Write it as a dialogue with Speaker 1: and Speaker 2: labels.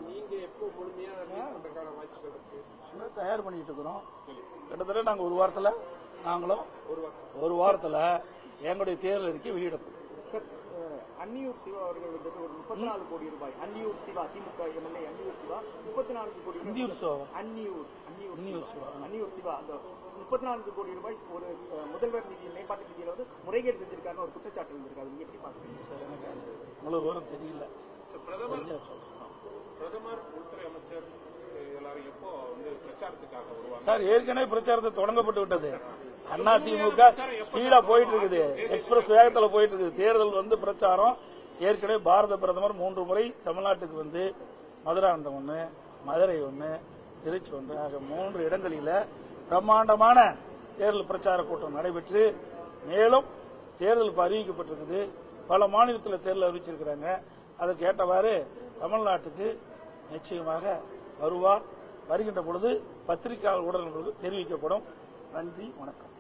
Speaker 1: நீங்க எப்போ முழுமையா வாய்ப்புகள் இருக்கு?
Speaker 2: தயார் பண்ணிட்டு இருக்கிறோம். கிட்டத்தட்ட நாங்க ஒரு வாரத்துல எங்களுடைய தேர்தல் அறிக்கை வெளியிடப்படும்.
Speaker 3: அன்னியூர் சிவா அவர்கள் வந்துட்டு ஒரு 34 கோடி ரூபாய், அன்னியூர் சிவா திமுக எம்எல்ஏ அன்னியூர் சிவா 34 கோடி
Speaker 2: அன்னியூர்
Speaker 3: சிவா அந்த 34 கோடி ரூபாய் ஒரு முதல்வர் நிதி மேம்பாட்டு நிதியில வந்து முறைகேடு செஞ்சிருக்காருன்னு ஒரு குற்றச்சாட்டு இருந்திருக்காரு. நீங்க எப்படி பாக்குறீங்க சார்?
Speaker 2: உங்களுக்கு விவரம் தெரியல.
Speaker 1: பிரதமர் உள்துறை அமைச்சர் எல்லாரும் எப்போ பிரச்சாரத்துக்காக வருவாங்க
Speaker 2: சார்? ஏற்கனவே பிரச்சாரத்தை தொடங்கப்பட்டு விட்டது. அதிமுக ஸ்பீடா போயிட்டு இருக்குது, எக்ஸ்பிரஸ் வேகத்துல போயிட்டு இருக்குது. தேர்தல் பிரச்சாரம் ஏற்கனவே பாரத பிரதமர் 3 முறை தமிழ்நாட்டுக்கு வந்து மதுராந்தகம் 1, மதுரை 1, திருச்சி 1 ஆக 3 இடங்களில பிரம்மாண்டமான தேர்தல் பிரச்சார கூட்டம் நடைபெற்று மேலும் தேர்தல் அறிவிக்கப்பட்டிருக்குது. பல மாநிலத்தில் தேர்தல் அறிவிச்சிருக்கிறாங்க. அதற்கு ஏற்றவாறு தமிழ்நாட்டுக்கு நிச்சயமாக வருவார். வருகின்ற பொழுது பத்திரிகையாளர் ஊடகங்களுக்கு தெரிவிக்கப்படும். நன்றி, வணக்கம்.